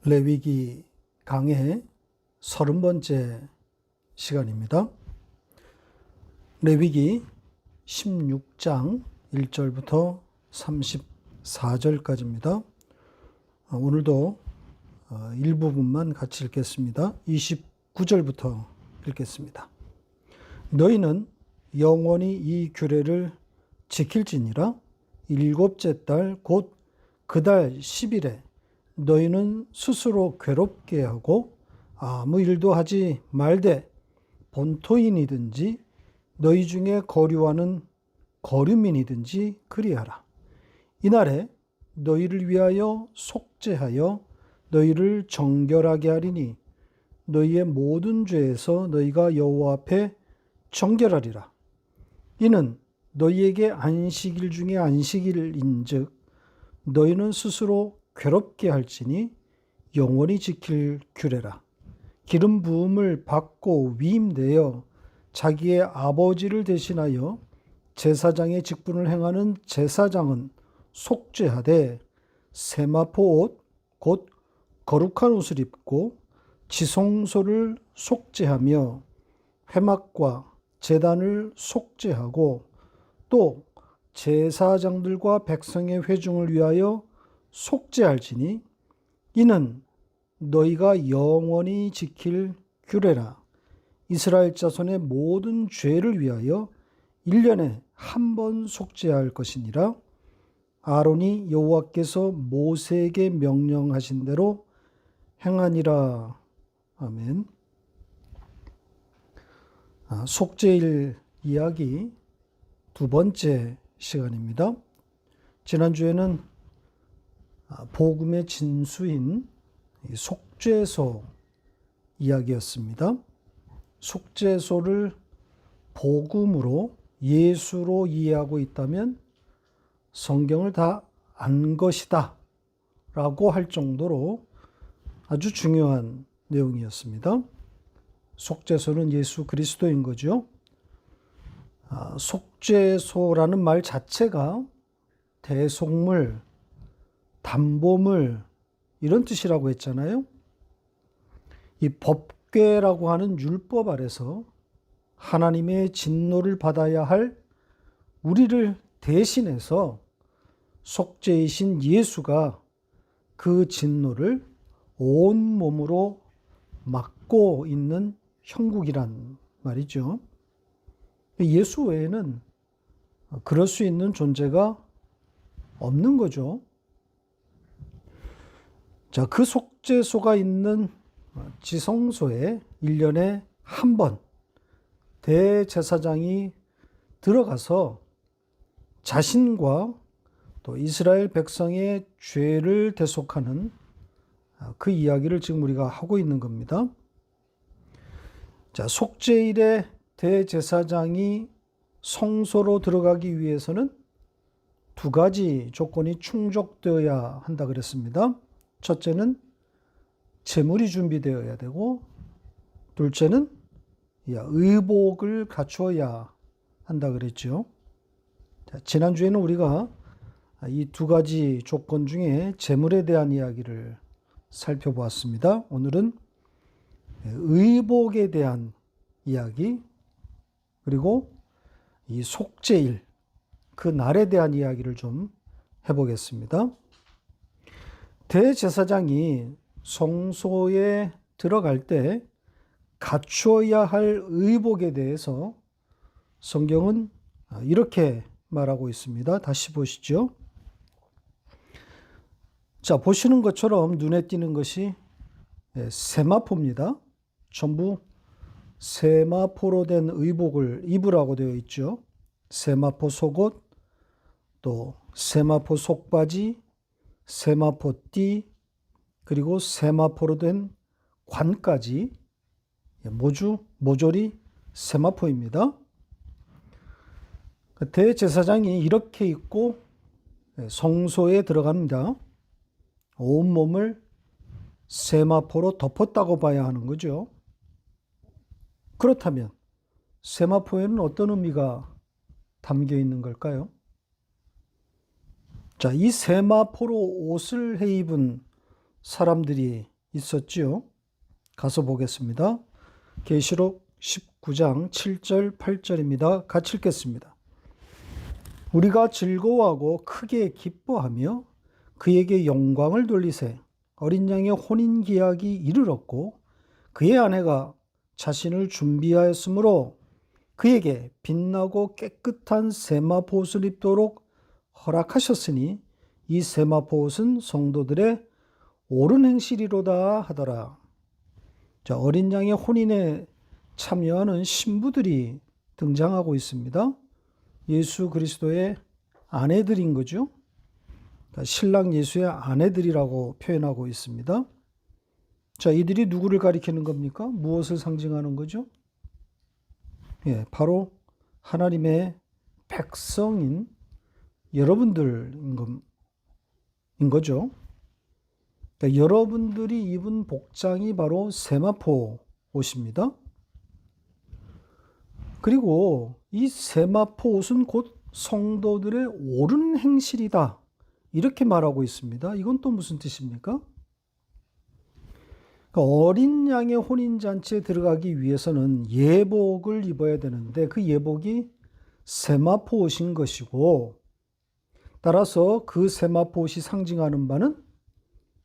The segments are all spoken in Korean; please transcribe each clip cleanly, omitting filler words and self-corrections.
레위기 강의 30번째 시간입니다. 레위기 16장 1절부터 34절까지입니다. 오늘도 일부분만 같이 읽겠습니다. 29절부터 읽겠습니다. 너희는 영원히 이 규례를 지킬지니라. 일곱째 달 곧 그 달 10일에 너희는 스스로 괴롭게 하고 아무 일도 하지 말되 본토인이든지 너희 중에 거류하는 거류민이든지 그리하라. 이날에 너희를 위하여 속죄하여 너희를 정결하게 하리니 너희의 모든 죄에서 너희가 여호와 앞에 정결하리라. 이는 너희에게 안식일 중에 안식일인즉 너희는 스스로 괴롭게 할지니 영원히 지킬 규례라. 기름 부음을 받고 위임되어 자기의 아버지를 대신하여 제사장의 직분을 행하는 제사장은 속죄하되 세마포 옷 곧 거룩한 옷을 입고 지성소를 속죄하며 회막과 제단을 속죄하고 또 제사장들과 백성의 회중을 위하여 속죄할지니 이는 너희가 영원히 지킬 규례라. 이스라엘 자손의 모든 죄를 위하여 1년에 한 번 속죄할 것이니라. 아론이 여호와께서 모세에게 명령하신 대로 행하니라. 아멘. 속죄일 이야기 두 번째 시간입니다. 지난주에는 복음의 진수인 속죄소 이야기였습니다. 속죄소를 복음으로 예수로 이해하고 있다면 성경을 다 안 것이다 라고 할 정도로 아주 중요한 내용이었습니다. 속죄소는 예수 그리스도인 거죠. 속죄소라는 말 자체가 대속물, 담보물 이런 뜻이라고 했잖아요. 이 법궤라고 하는 율법 아래서 하나님의 진노를 받아야 할 우리를 대신해서 속죄이신 예수가 그 진노를 온몸으로 막고 있는 형국이란 말이죠. 예수 외에는 그럴 수 있는 존재가 없는 거죠. 자, 그 속죄소가 있는 지성소에 1년에 한 번 대제사장이 들어가서 자신과 또 이스라엘 백성의 죄를 대속하는 그 이야기를 지금 우리가 하고 있는 겁니다. 자, 속죄일에 대제사장이 성소로 들어가기 위해서는 두 가지 조건이 충족되어야 한다 그랬습니다. 첫째는 제물이 준비되어야 되고, 둘째는 의복을 갖추어야 한다 그랬죠. 자, 지난주에는 우리가 이 두 가지 조건 중에 제물에 대한 이야기를 살펴보았습니다. 오늘은 의복에 대한 이야기, 그리고 이 속죄일, 그 날에 대한 이야기를 좀 해보겠습니다. 대제사장이 성소에 들어갈 때 갖추어야 할 의복에 대해서 성경은 이렇게 말하고 있습니다. 다시 보시죠. 자, 보시는 것처럼 눈에 띄는 것이 세마포입니다. 전부 세마포로 된 의복을 입으라고 되어 있죠. 세마포 속옷, 또 세마포 속바지, 세마포띠, 그리고 세마포로 된 관까지 모조리 세마포입니다. 대제사장이 이렇게 입고 성소에 들어갑니다. 온몸을 세마포로 덮었다고 봐야 하는 거죠. 그렇다면 세마포에는 어떤 의미가 담겨 있는 걸까요? 자, 이 세마포로 옷을 해 입은 사람들이 있었지요. 가서 보겠습니다. 계시록 19장 7절 8절입니다. 같이 읽겠습니다. 우리가 즐거워하고 크게 기뻐하며 그에게 영광을 돌리세. 어린 양의 혼인 기약이 이르렀고 그의 아내가 자신을 준비하였으므로 그에게 빛나고 깨끗한 세마포 옷을 입도록 허락하셨으니 이 세마포 옷은 성도들의 옳은 행실이로다 하더라. 자, 어린 양의 혼인에 참여하는 신부들이 등장하고 있습니다. 예수 그리스도의 아내들인 거죠. 그러니까 신랑 예수의 아내들이라고 표현하고 있습니다. 자, 이들이 누구를 가리키는 겁니까? 무엇을 상징하는 거죠? 예, 바로 하나님의 백성인 여러분들인 거죠. 그러니까 여러분들이 입은 복장이 바로 세마포 옷입니다. 그리고 이 세마포 옷은 곧 성도들의 옳은 행실이다. 이렇게 말하고 있습니다. 이건 또 무슨 뜻입니까? 그러니까 어린 양의 혼인잔치에 들어가기 위해서는 예복을 입어야 되는데 그 예복이 세마포 옷인 것이고, 따라서 그 세마포 옷이 상징하는 바는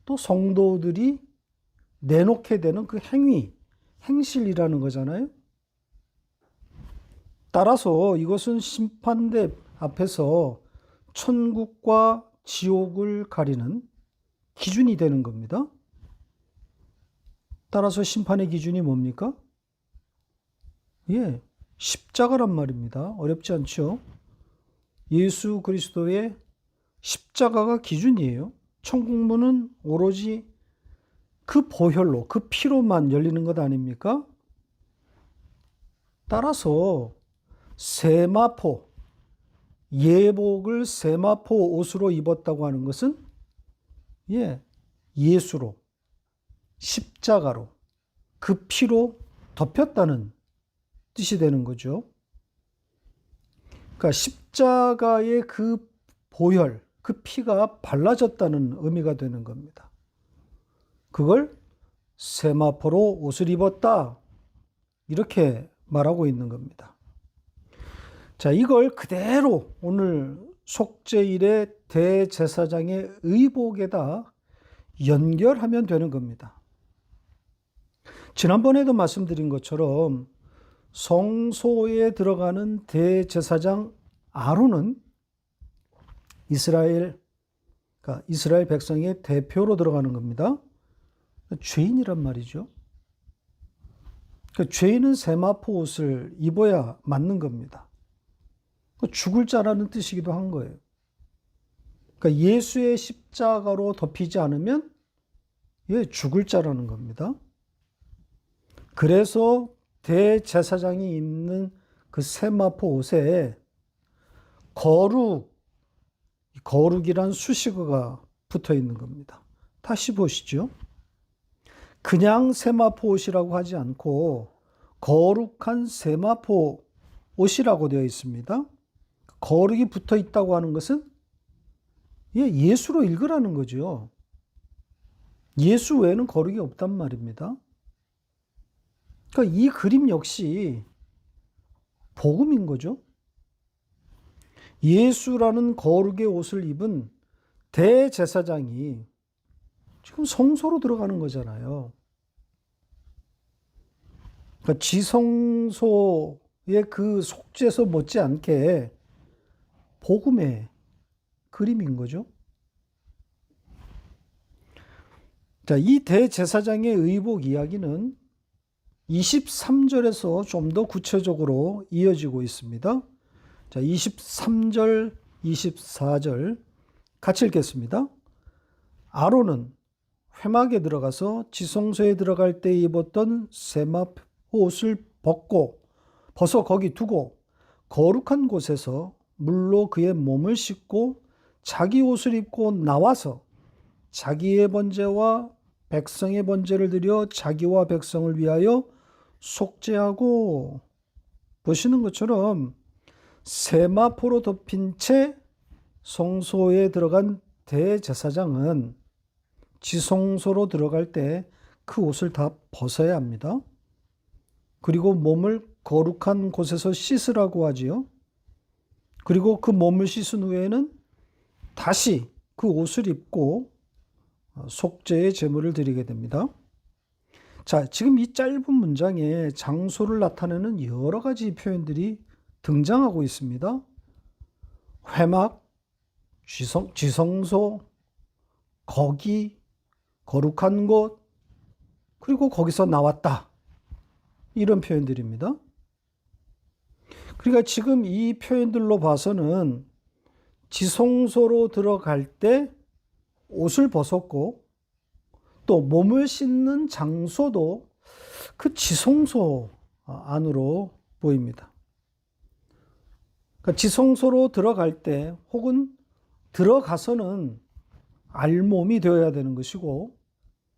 또 성도들이 내놓게 되는 그 행실이라는 거잖아요. 따라서 이것은 심판대 앞에서 천국과 지옥을 가리는 기준이 되는 겁니다. 따라서 심판의 기준이 뭡니까? 예, 십자가란 말입니다. 어렵지 않죠? 예수 그리스도의 십자가가 기준이에요. 천국문은 오로지 그 보혈로, 그 피로만 열리는 것 아닙니까? 따라서 세마포, 예복을 세마포 옷으로 입었다고 하는 것은 예수로, 십자가로, 그 피로 덮였다는 뜻이 되는 거죠. 그러니까 십자가의 그 보혈, 그 피가 발라졌다는 의미가 되는 겁니다. 그걸 세마포로 옷을 입었다, 이렇게 말하고 있는 겁니다. 자, 이걸 그대로 오늘 속죄일의 대제사장의 의복에다 연결하면 되는 겁니다. 지난번에도 말씀드린 것처럼 성소에 들어가는 대제사장 아론은 이스라엘 백성의 대표로 들어가는 겁니다. 죄인이란 말이죠. 죄인은 세마포 옷을 입어야 맞는 겁니다. 죽을 자라는 뜻이기도 한 거예요. 그러니까 예수의 십자가로 덮이지 않으면 죽을 자라는 겁니다. 그래서 대제사장이 입는 그 세마포 옷에 거룩이란 수식어가 붙어 있는 겁니다. 다시 보시죠. 그냥 세마포 옷이라고 하지 않고 거룩한 세마포 옷이라고 되어 있습니다. 거룩이 붙어 있다고 하는 것은 예수로 읽으라는 거죠. 예수 외에는 거룩이 없단 말입니다. 그러니까 이 그림 역시 복음인 거죠. 예수라는 거룩의 옷을 입은 대제사장이 지금 성소로 들어가는 거잖아요. 그러니까 지성소의 그 속죄소 못지않게 복음의 그림인 거죠. 자, 이 대제사장의 의복 이야기는 23절에서 좀 더 구체적으로 이어지고 있습니다. 자, 23절, 24절 같이 읽겠습니다. 아론은 회막에 들어가서 지성소에 들어갈 때 입었던 세마포 옷을 벗어 거기 두고 거룩한 곳에서 물로 그의 몸을 씻고 자기 옷을 입고 나와서 자기의 번제와 백성의 번제를 드려 자기와 백성을 위하여 속죄하고, 보시는 것처럼 세마포로 덮인 채 성소에 들어간 대제사장은 지성소로 들어갈 때 그 옷을 다 벗어야 합니다. 그리고 몸을 거룩한 곳에서 씻으라고 하지요. 그리고 그 몸을 씻은 후에는 다시 그 옷을 입고 속죄의 제물을 드리게 됩니다. 자, 지금 이 짧은 문장에 장소를 나타내는 여러 가지 표현들이 등장하고 있습니다. 회막, 지성소, 거기, 거룩한 곳, 그리고 거기서 나왔다. 이런 표현들입니다. 그러니까 지금 이 표현들로 봐서는 지성소로 들어갈 때 옷을 벗었고 또 몸을 씻는 장소도 그 지성소 안으로 보입니다. 그러니까 지성소로 들어갈 때 혹은 들어가서는 알몸이 되어야 되는 것이고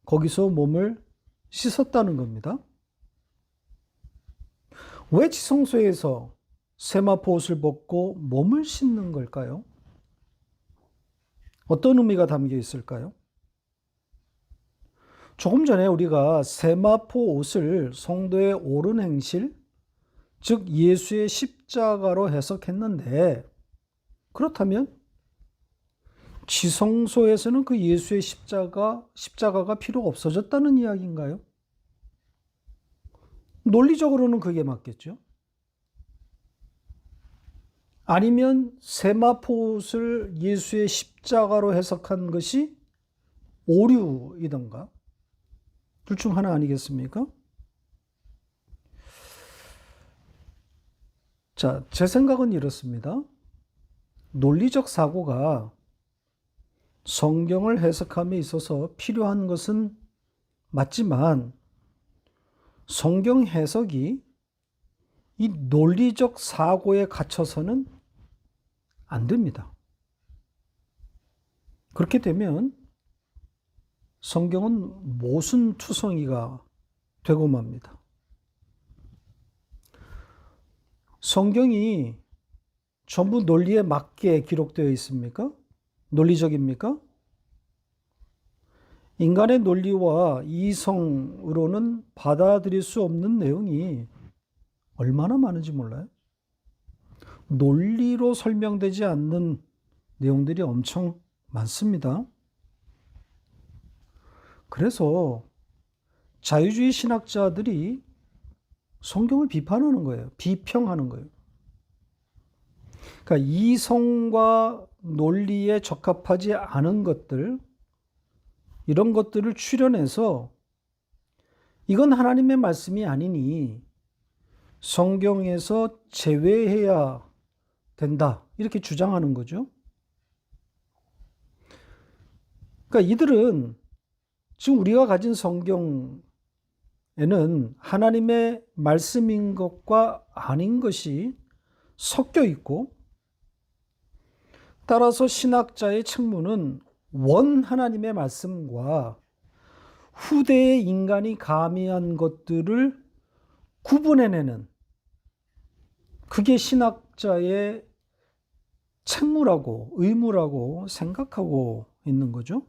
거기서 몸을 씻었다는 겁니다. 왜 지성소에서 세마포 옷을 벗고 몸을 씻는 걸까요? 어떤 의미가 담겨 있을까요? 조금 전에 우리가 세마포 옷을 성도의 옳은 행실, 즉 예수의 십자가로 해석했는데 그렇다면 지성소에서는 그 예수의 십자가가 필요 없어졌다는 이야기인가요? 논리적으로는 그게 맞겠죠. 아니면 세마포 옷을 예수의 십자가로 해석한 것이 오류이던가? 둘 중 하나 아니겠습니까? 자, 제 생각은 이렇습니다. 논리적 사고가 성경을 해석함에 있어서 필요한 것은 맞지만 성경 해석이 이 논리적 사고에 갇혀서는 안 됩니다. 그렇게 되면 성경은 모순투성이가 되고 맙니다. 성경이 전부 논리에 맞게 기록되어 있습니까? 논리적입니까? 인간의 논리와 이성으로는 받아들일 수 없는 내용이 얼마나 많은지 몰라요? 논리로 설명되지 않는 내용들이 엄청 많습니다. 그래서 자유주의 신학자들이 성경을 비판하는 거예요. 비평하는 거예요. 그러니까 이성과 논리에 적합하지 않은 것들, 이런 것들을 추려내서 이건 하나님의 말씀이 아니니 성경에서 제외해야 된다. 이렇게 주장하는 거죠. 그러니까 이들은 지금 우리가 가진 성경에는 하나님의 말씀인 것과 아닌 것이 섞여 있고 따라서 신학자의 책무는 원 하나님의 말씀과 후대의 인간이 가미한 것들을 구분해내는 그게 신학자의 책무라고 의무라고 생각하고 있는 거죠.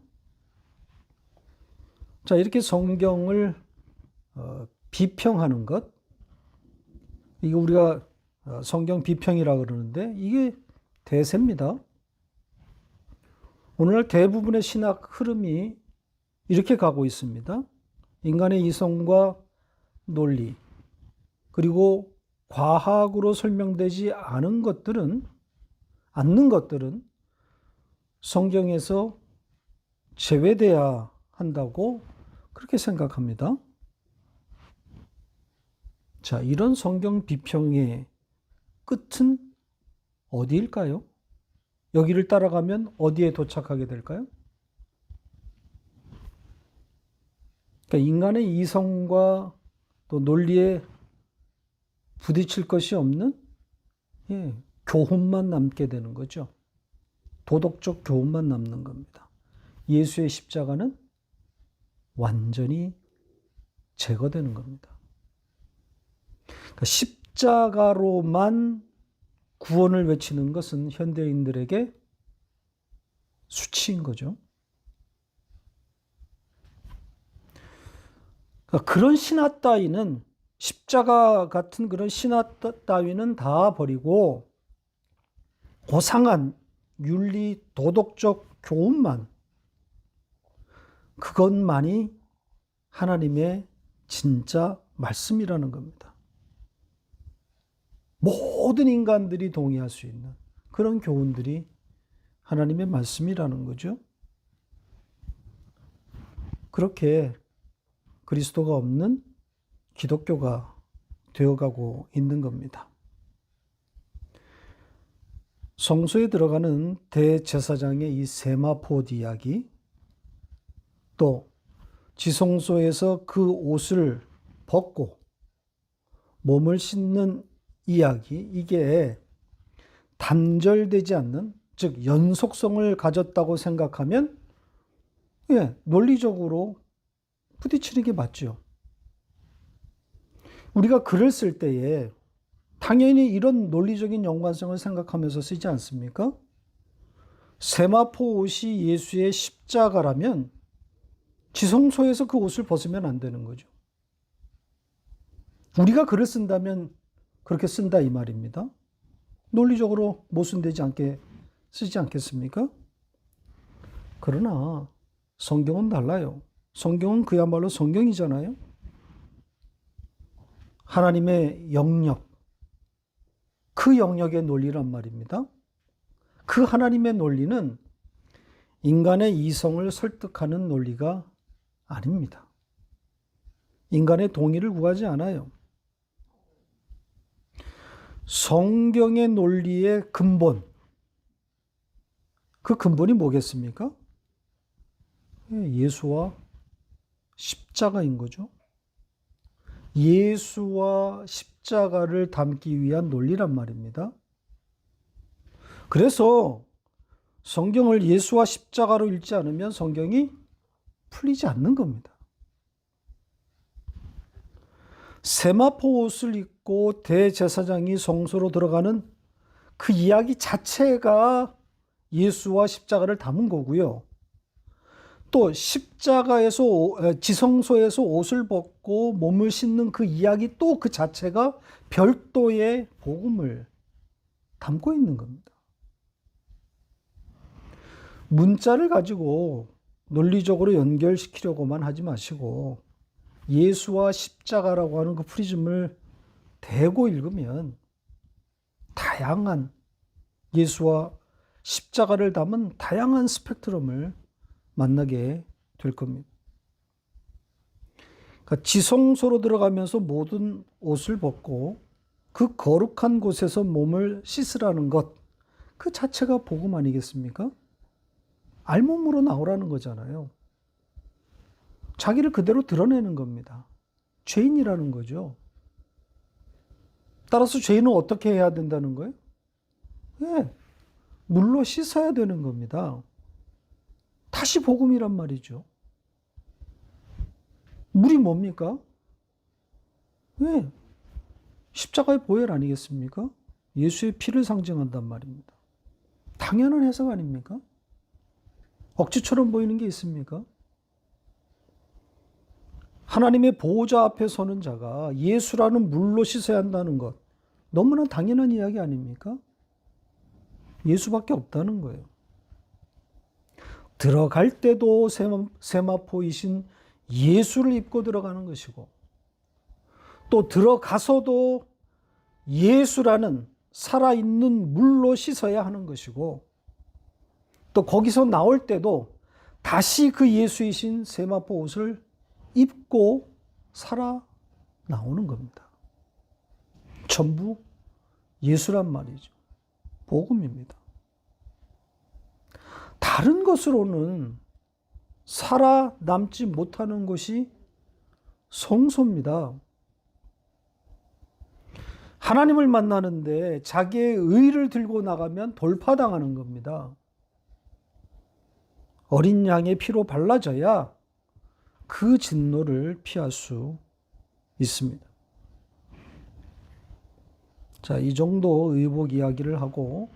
자, 이렇게 성경을 비평하는 것, 이게 우리가 성경 비평이라고 그러는데 이게 대세입니다. 오늘날 대부분의 신학 흐름이 이렇게 가고 있습니다. 인간의 이성과 논리, 그리고 과학으로 설명되지 않는 것들은 성경에서 제외돼야 한다고 그렇게 생각합니다. 자, 이런 성경 비평의 끝은 어디일까요? 여기를 따라가면 어디에 도착하게 될까요? 그러니까 인간의 이성과 또 논리에 부딪힐 것이 없는 교훈만 남게 되는 거죠. 도덕적 교훈만 남는 겁니다. 예수의 십자가는 완전히 제거되는 겁니다. 그러니까 십자가로만 구원을 외치는 것은 현대인들에게 수치인 거죠. 그러니까 그런 신화 따위는, 십자가 같은 그런 신화 따위는 다 버리고 고상한 윤리 도덕적 교훈만, 그것만이 하나님의 진짜 말씀이라는 겁니다. 모든 인간들이 동의할 수 있는 그런 교훈들이 하나님의 말씀이라는 거죠. 그렇게 그리스도가 없는 기독교가 되어가고 있는 겁니다. 성소에 들어가는 대제사장의 이 세마포 이야기, 또 지성소에서 그 옷을 벗고 몸을 씻는 이야기, 이게 단절되지 않는, 즉 연속성을 가졌다고 생각하면 논리적으로 부딪히는 게 맞죠. 우리가 글을 쓸 때에 당연히 이런 논리적인 연관성을 생각하면서 쓰지 않습니까? 세마포 옷이 예수의 십자가라면 지성소에서 그 옷을 벗으면 안 되는 거죠. 우리가 글을 쓴다면 그렇게 쓴다 이 말입니다. 논리적으로 모순되지 않게 쓰지 않겠습니까? 그러나 성경은 달라요. 성경은 그야말로 성경이잖아요. 하나님의 영역, 그 영역의 논리란 말입니다. 그 하나님의 논리는 인간의 이성을 설득하는 논리가 아닙니다. 인간의 동의를 구하지 않아요. 성경의 논리의 근본, 그 근본이 뭐겠습니까? 예수와 십자가인 거죠. 예수와 십자가를 담기 위한 논리란 말입니다. 그래서 성경을 예수와 십자가로 읽지 않으면 성경이 풀리지 않는 겁니다. 세마포 옷을 입고 대제사장이 성소로 들어가는 그 이야기 자체가 예수와 십자가를 담은 거고요. 또 십자가에서 지성소에서 옷을 벗고 몸을 씻는 그 이야기 또 그 자체가 별도의 복음을 담고 있는 겁니다. 문자를 가지고 논리적으로 연결시키려고만 하지 마시고 예수와 십자가라고 하는 그 프리즘을 대고 읽으면 다양한, 예수와 십자가를 담은 다양한 스펙트럼을 만나게 될 겁니다. 그러니까 지성소로 들어가면서 모든 옷을 벗고 그 거룩한 곳에서 몸을 씻으라는 것, 그 자체가 복음 아니겠습니까? 알몸으로 나오라는 거잖아요. 자기를 그대로 드러내는 겁니다. 죄인이라는 거죠. 따라서 죄인은 어떻게 해야 된다는 거예요? 물로 씻어야 되는 겁니다. 다시 복음이란 말이죠. 물이 뭡니까? 십자가의 보혈 아니겠습니까? 예수의 피를 상징한단 말입니다. 당연한 해석 아닙니까? 억지처럼 보이는 게 있습니까? 하나님의 보호자 앞에 서는 자가 예수라는 물로 씻어야 한다는 것, 너무나 당연한 이야기 아닙니까? 예수밖에 없다는 거예요. 들어갈 때도 세마포이신 예수를 입고 들어가는 것이고, 또 들어가서도 예수라는 살아있는 물로 씻어야 하는 것이고, 또 거기서 나올 때도 다시 그 예수이신 세마포 옷을 입고 살아 나오는 겁니다. 전부 예수란 말이죠. 복음입니다. 다른 것으로는 살아남지 못하는 것이 성소입니다. 하나님을 만나는데 자기의 의를 들고 나가면 돌파당하는 겁니다. 어린 양의 피로 발라져야 그 진노를 피할 수 있습니다. 자, 이 정도 의복 이야기를 하고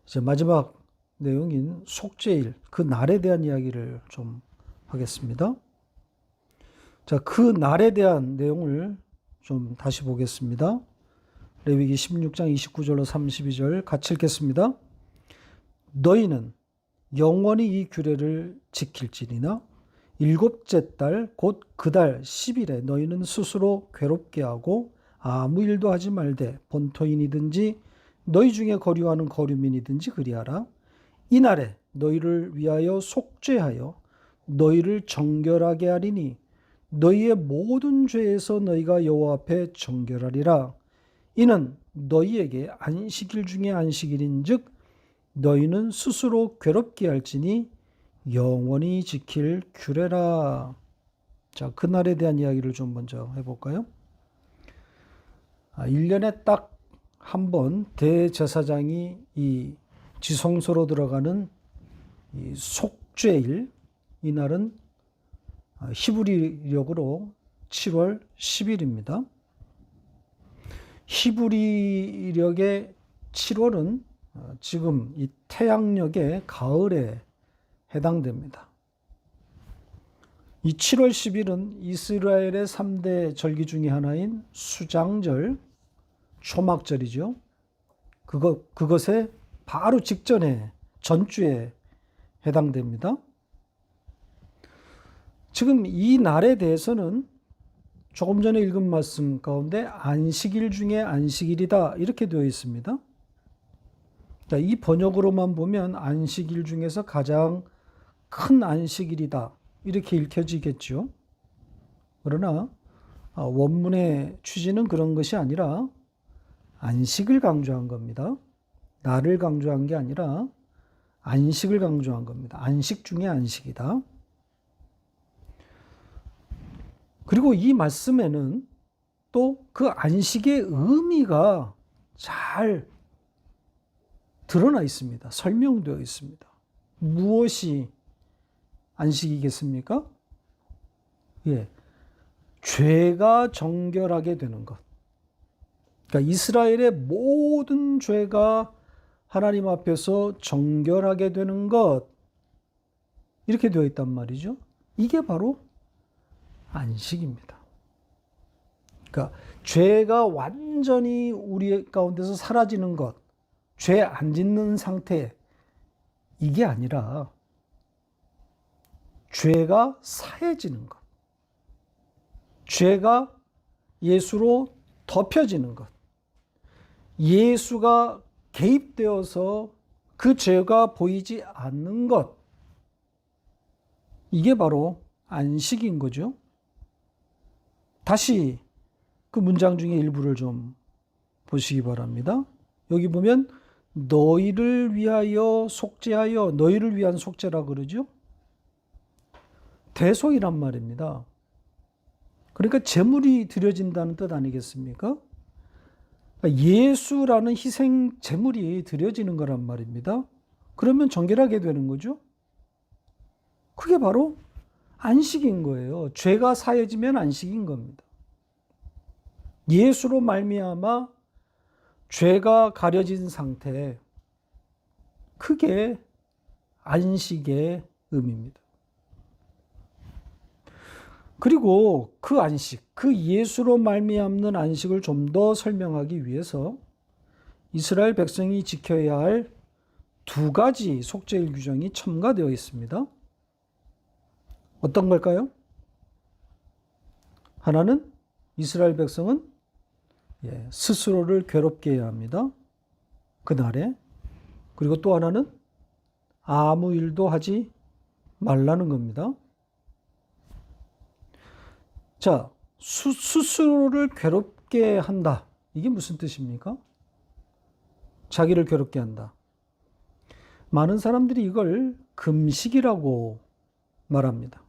이제 마지막 내용인 속죄일, 그 날에 대한 이야기를 좀 하겠습니다. 자, 그 날에 대한 내용을 좀 다시 보겠습니다. 레위기 16장 29절로 32절 같이 읽겠습니다. 너희는 영원히 이 규례를 지킬지니나 일곱째 달 곧 그 달 10일에 너희는 스스로 괴롭게 하고 아무 일도 하지 말되 본토인이든지 너희 중에 거류하는 거류민이든지 그리하라. 이날에 너희를 위하여 속죄하여 너희를 정결하게 하리니 너희의 모든 죄에서 너희가 여호와 앞에 정결하리라. 이는 너희에게 안식일 중에 안식일인즉 너희는 스스로 괴롭게 할지니 영원히 지킬 규례라. 자, 그날에 대한 이야기를 좀 먼저 해볼까요? 1년에 딱 한 번 대제사장이 이 지성소로 들어가는 이 속죄일, 이날은 히브리력으로 7월 10일입니다. 히브리력의 7월은 지금 이 태양력의 가을에 해당됩니다. 이 7월 10일은 이스라엘의 3대 절기 중에 하나인 수장절, 초막절이죠. 그것에 바로 직전에, 전주에 해당됩니다. 지금 이 날에 대해서는 조금 전에 읽은 말씀 가운데 안식일 중에 안식일이다 이렇게 되어 있습니다. 자, 이 번역으로만 보면 안식일 중에서 가장 큰 안식일이다 이렇게 읽혀지겠죠. 그러나 원문의 취지는 그런 것이 아니라 안식을 강조한 겁니다. 날을 강조한 게 아니라 안식을 강조한 겁니다. 안식 중에 안식이다. 그리고 이 말씀에는 또 그 안식의 의미가 잘 드러나 있습니다. 설명되어 있습니다. 무엇이 안식이겠습니까? 예, 죄가 정결하게 되는 것. 그러니까 이스라엘의 모든 죄가 하나님 앞에서 정결하게 되는 것. 이렇게 되어 있단 말이죠. 이게 바로 안식입니다. 그러니까 죄가 완전히 우리 가운데서 사라지는 것, 죄 안 짓는 상태, 이게 아니라 죄가 사해지는 것, 죄가 예수로 덮여지는 것, 예수가 개입되어서 그 죄가 보이지 않는 것, 이게 바로 안식인 거죠. 다시 그 문장 중에 일부를 좀 보시기 바랍니다. 여기 보면 너희를 위하여 속죄하여, 너희를 위한 속죄라 그러죠. 대속이란 말입니다. 그러니까 제물이 드려진다는 뜻 아니겠습니까? 예수라는 희생 제물이 드려지는 거란 말입니다. 그러면 정결하게 되는 거죠. 그게 바로 안식인 거예요. 죄가 사해지면 안식인 겁니다. 예수로 말미암아 죄가 가려진 상태, 그게 안식의 의미입니다. 그리고 그 안식, 그 예수로 말미암는 안식을 좀 더 설명하기 위해서 이스라엘 백성이 지켜야 할 두 가지 속죄일 규정이 첨가되어 있습니다. 어떤 걸까요? 하나는 이스라엘 백성은 스스로를 괴롭게 해야 합니다. 그날에. 그리고 또 하나는 아무 일도 하지 말라는 겁니다. 자, 스스로를 괴롭게 한다. 이게 무슨 뜻입니까? 자기를 괴롭게 한다. 많은 사람들이 이걸 금식이라고 말합니다.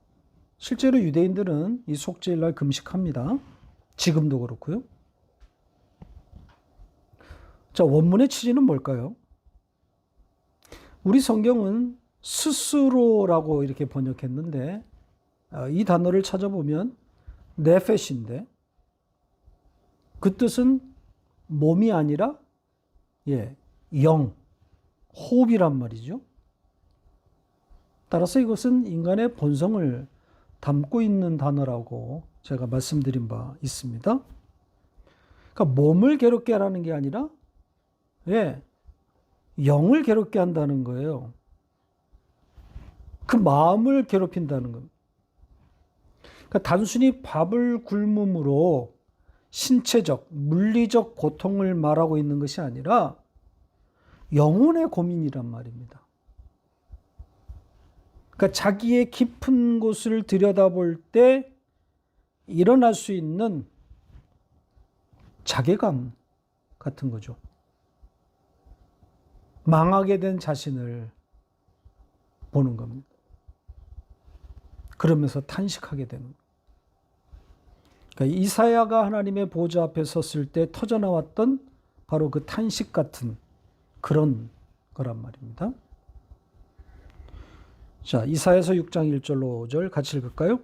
실제로 유대인들은 이 속죄일날 금식합니다. 지금도 그렇고요. 자, 원문의 취지는 뭘까요? 우리 성경은 스스로라고 이렇게 번역했는데 이 단어를 찾아보면 네페시인데 그 뜻은 몸이 아니라 영, 호흡이란 말이죠. 따라서 이것은 인간의 본성을 담고 있는 단어라고 제가 말씀드린 바 있습니다. 그러니까 몸을 괴롭게 하라는 게 아니라 영을 괴롭게 한다는 거예요. 그 마음을 괴롭힌다는 겁니다. 그러니까 단순히 밥을 굶음으로 신체적, 물리적 고통을 말하고 있는 것이 아니라 영혼의 고민이란 말입니다. 그러니까 자기의 깊은 곳을 들여다볼 때 일어날 수 있는 자괴감 같은 거죠. 망하게 된 자신을 보는 겁니다. 그러면서 탄식하게 되는 거예요. 그러니까 이사야가 하나님의 보좌 앞에 섰을 때 터져나왔던 바로 그 탄식 같은 그런 거란 말입니다. 자, 이사야서 6장 1절로 5절 같이 읽을까요?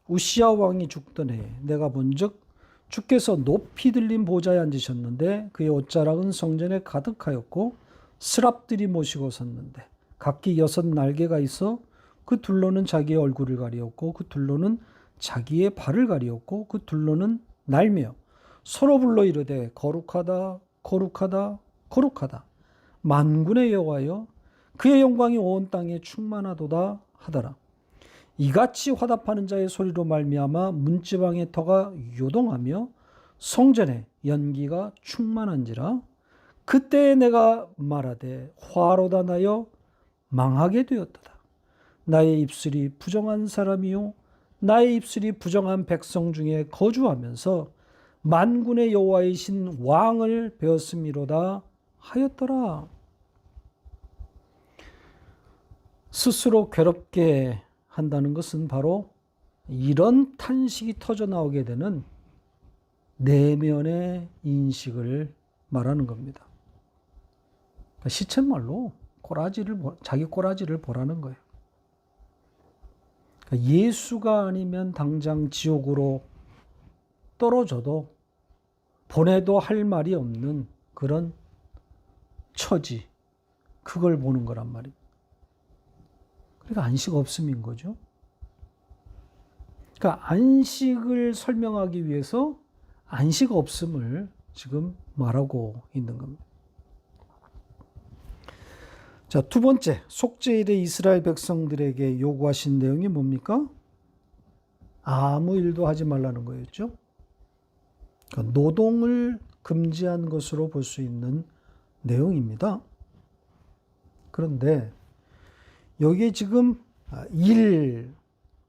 우시야 왕이 죽던 해 내가 본즉 주께서 높이 들린 보좌에 앉으셨는데 그의 옷자락은 성전에 가득하였고 스랍들이 모시고 섰는데 각기 6 날개가 있어 그 둘로는 자기의 얼굴을 가리었고 그 둘로는 자기의 발을 가리었고 그 둘로는 날며 서로 불러 이르되 거룩하다 거룩하다 거룩하다 만군의 여호와여 그의 영광이 온 땅에 충만하도다 하더라. 이같이 화답하는 자의 소리로 말미암아 문지방의 터가 요동하며 성전에 연기가 충만한지라. 그때에 내가 말하되 화로다 나여 망하게 되었도다. 나의 입술이 부정한 사람이요 나의 입술이 부정한 백성 중에 거주하면서 만군의 여호와이신 왕을 배웠음이로다 하였더라. 스스로 괴롭게 한다는 것은 바로 이런 탄식이 터져나오게 되는 내면의 인식을 말하는 겁니다. 그러니까 시쳇말로 자기 꼬라지를 보라는 거예요. 그러니까 예수가 아니면 당장 지옥으로 떨어져도 보내도 할 말이 없는 그런 처지, 그걸 보는 거란 말입니다. 그러니까 안식 없음인 거죠. 그러니까 안식을 설명하기 위해서 안식 없음을 지금 말하고 있는 겁니다. 자, 두 번째, 속죄일에 이스라엘 백성들에게 요구하신 내용이 뭡니까? 아무 일도 하지 말라는 거였죠. 그러니까 노동을 금지한 것으로 볼 수 있는 내용입니다. 그런데 여기에 지금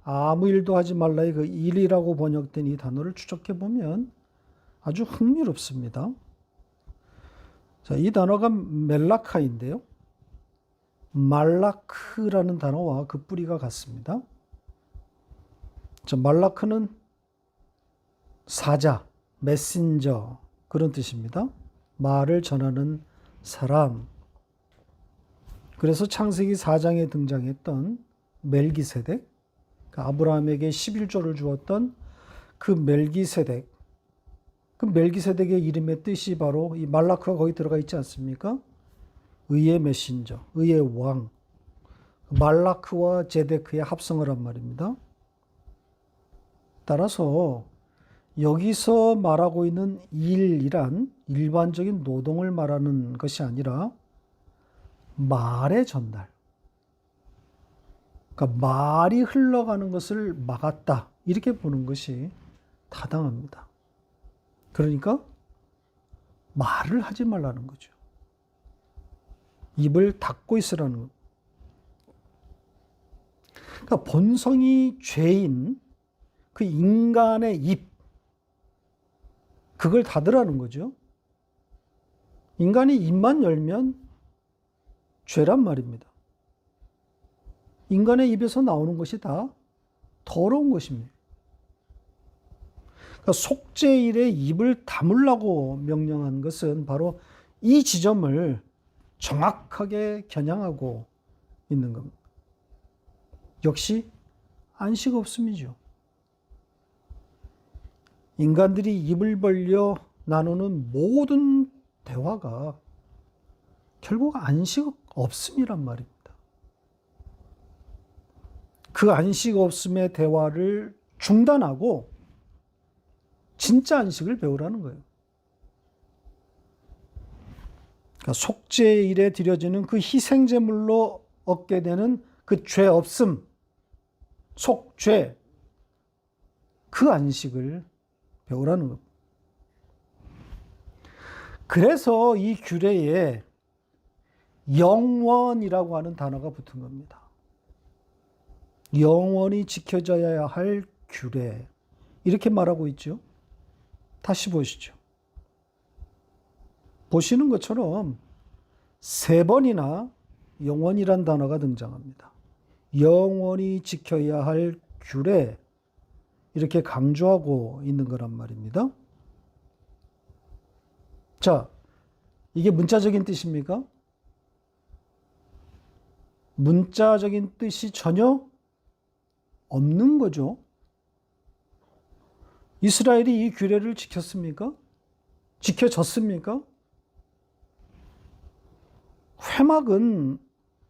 아무 일도 하지 말라의 그 일이라고 번역된 이 단어를 추적해 보면 아주 흥미롭습니다. 자, 이 단어가 멜라카인데요. 말라크라는 단어와 그 뿌리가 같습니다. 자, 말라크는 사자, 메신저 그런 뜻입니다. 말을 전하는 사람. 그래서 창세기 4장에 등장했던 멜기세덱, 아브라함에게 11조를 주었던 그 멜기세덱, 그 멜기세덱의 이름의 뜻이 바로 이 말라크가 거기 들어가 있지 않습니까? 의의 메신저, 의의 왕, 말라크와 제데크의 합성을 한 말입니다. 따라서 여기서 말하고 있는 일이란 일반적인 노동을 말하는 것이 아니라 말의 전달, 그러니까 말이 흘러가는 것을 막았다, 이렇게 보는 것이 타당합니다. 그러니까 말을 하지 말라는 거죠. 입을 닫고 있으라는 것. 그러니까 본성이 죄인 그 인간의 입, 그걸 닫으라는 거죠. 인간이 입만 열면 죄란 말입니다. 인간의 입에서 나오는 것이 다 더러운 것입니다. 그러니까 속죄일에 입을 다물라고 명령한 것은 바로 이 지점을 정확하게 겨냥하고 있는 겁니다. 역시 안식 없음이죠. 인간들이 입을 벌려 나누는 모든 대화가 결국 안식 없음이란 말입니다. 그 안식 없음의 대화를 중단하고 진짜 안식을 배우라는 거예요. 그러니까 속죄일에 드려지는 그 희생제물로 얻게 되는 그 죄 없음, 속죄, 그 안식을 배우라는 겁니다. 그래서 이 규례에 영원이라고 하는 단어가 붙은 겁니다. 영원히 지켜져야 할 규례. 이렇게 말하고 있죠. 다시 보시죠. 보시는 것처럼 3번이나 영원이란 단어가 등장합니다. 영원히 지켜야 할 규례. 이렇게 강조하고 있는 거란 말입니다. 자, 이게 문자적인 뜻입니까? 문자적인 뜻이 전혀 없는 거죠. 이스라엘이 이 규례를 지켰습니까? 지켜졌습니까? 회막은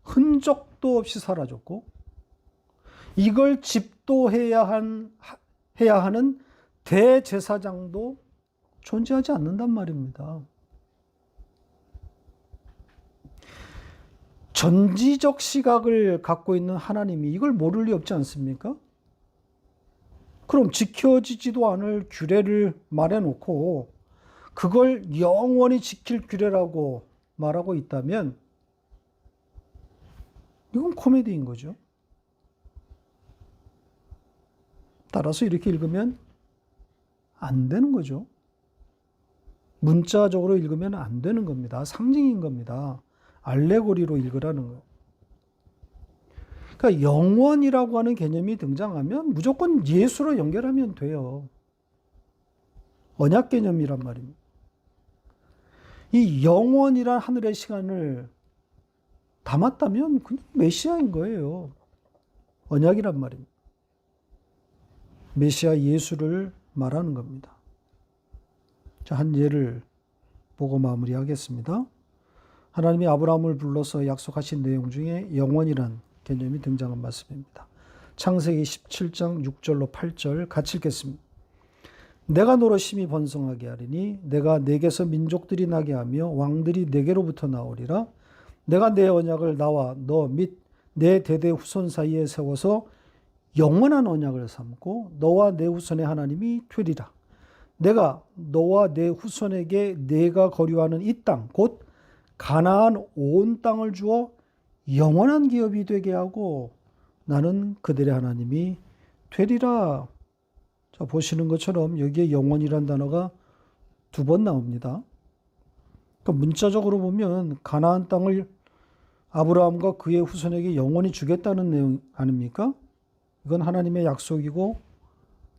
흔적도 없이 사라졌고, 이걸 집도해야 하는 대제사장도 존재하지 않는단 말입니다. 전지적 시각을 갖고 있는 하나님이 이걸 모를 리 없지 않습니까? 그럼 지켜지지도 않을 규례를 말해놓고 그걸 영원히 지킬 규례라고 말하고 있다면 이건 코미디인 거죠. 따라서 이렇게 읽으면 안 되는 거죠. 문자적으로 읽으면 안 되는 겁니다. 상징인 겁니다. 알레고리로 읽으라는 거예요. 그러니까 영원이라고 하는 개념이 등장하면 무조건 예수로 연결하면 돼요. 언약 개념이란 말입니다. 이 영원이란 하늘의 시간을 담았다면 그냥 메시아인 거예요. 언약이란 말입니다. 메시아 예수를 말하는 겁니다. 자, 한 예를 보고 마무리하겠습니다. 하나님이 아브라함을 불러서 약속하신 내용 중에 영원이란 개념이 등장한 말씀입니다. 창세기 17장 6절로 8절 같이 읽겠습니다. 내가 너로 심히 번성하게 하리니 내가 내게서 민족들이 나게 하며 왕들이 내게로부터 나오리라. 내가 내 언약을 나와 너 및 내 대대 후손 사이에 세워서 영원한 언약을 삼고 너와 내 후손의 하나님이 되리라. 내가 너와 내 후손에게 내가 거류하는 이 땅 곧 가나안 온 땅을 주어 영원한 기업이 되게 하고 나는 그들의 하나님이 되리라. 자, 보시는 것처럼 여기에 영원이란 단어가 2번 나옵니다. 그러니까 문자적으로 보면 가나안 땅을 아브라함과 그의 후손에게 영원히 주겠다는 내용 아닙니까? 이건 하나님의 약속이고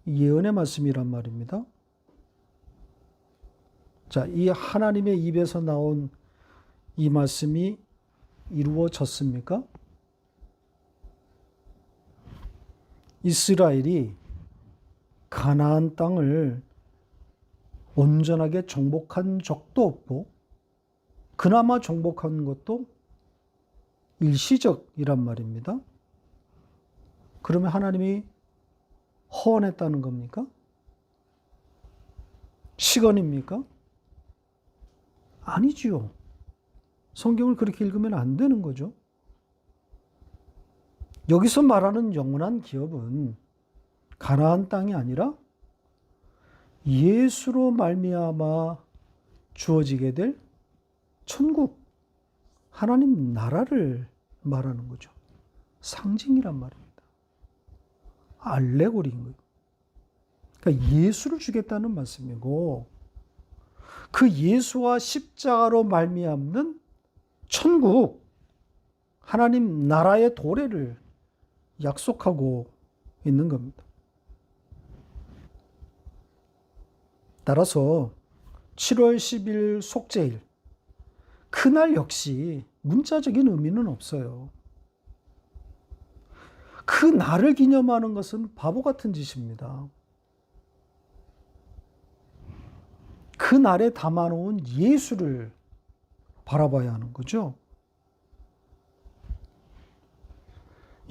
예언의 말씀이란 말입니다. 자, 이 하나님의 입에서 나온 이 말씀이 이루어졌습니까? 이스라엘이 가나안 땅을 온전하게 정복한 적도 없고 그나마 정복한 것도 일시적이란 말입니다. 그러면 하나님이 허언했다는 겁니까? 시건입니까? 아니지요. 성경을 그렇게 읽으면 안 되는 거죠. 여기서 말하는 영원한 기업은 가나안 땅이 아니라 예수로 말미암아 주어지게 될 천국, 하나님 나라를 말하는 거죠. 상징이란 말입니다. 알레고리인 거예요. 그러니까 예수를 주겠다는 말씀이고 그 예수와 십자가로 말미암는 천국, 하나님 나라의 도래를 약속하고 있는 겁니다. 따라서 7월 10일 속죄일, 그날 역시 문자적인 의미는 없어요. 그 날을 기념하는 것은 바보 같은 짓입니다. 그 날에 담아놓은 예수를 바라봐야 하는 거죠.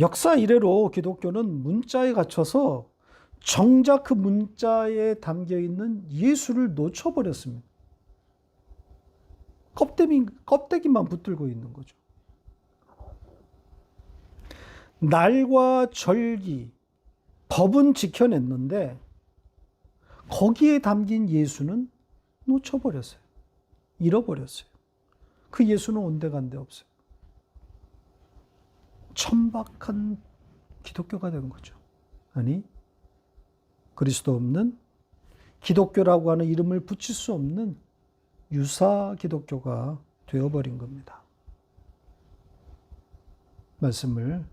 역사 이래로 기독교는 문자에 갇혀서 정작 그 문자에 담겨 있는 예수를 놓쳐버렸습니다. 껍데기만 붙들고 있는 거죠. 날과 절기, 법은 지켜냈는데 거기에 담긴 예수는 놓쳐버렸어요. 잃어버렸어요. 그 예수는 온데간데 없어요. 천박한 기독교가 된 거죠. 아니, 그리스도 없는 기독교라고 하는 이름을 붙일 수 없는 유사 기독교가 되어버린 겁니다. 말씀을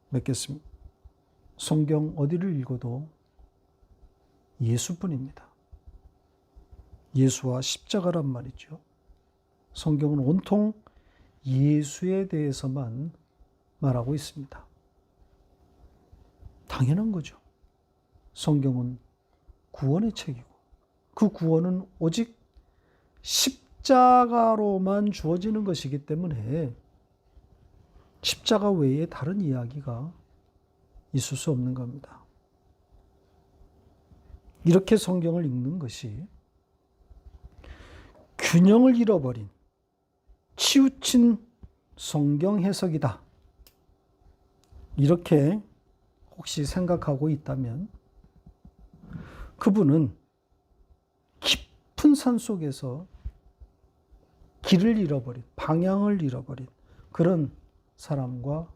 맺겠습니다. 성경 어디를 읽어도 예수뿐입니다. 예수와 십자가란 말이죠. 성경은 온통 예수에 대해서만 말하고 있습니다. 당연한 거죠. 성경은 구원의 책이고 그 구원은 오직 십자가로만 주어지는 것이기 때문에 십자가 외에 다른 이야기가 있을 수 없는 겁니다. 이렇게 성경을 읽는 것이 균형을 잃어버린 치우친 성경 해석이다. 이렇게 혹시 생각하고 있다면 그분은 깊은 산 속에서 길을 잃어버린, 방향을 잃어버린 그런 사람과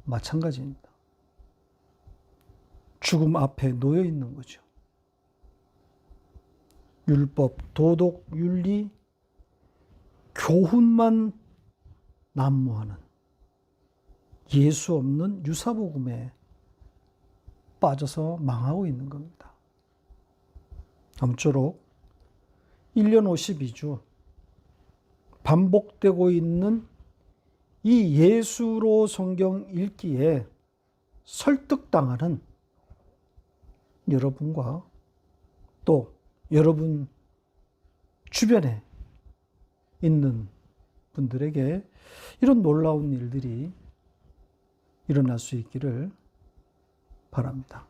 마찬가지입니다. 죽음 앞에 놓여 있는 거죠. 율법, 도덕, 윤리, 교훈만 난무하는 예수 없는 유사복음에 빠져서 망하고 있는 겁니다. 아무쪼록 1년 52주 반복되고 있는 이 예수로 성경 읽기에 설득당하는 여러분과 또 여러분 주변에 있는 분들에게 이런 놀라운 일들이 일어날 수 있기를 바랍니다.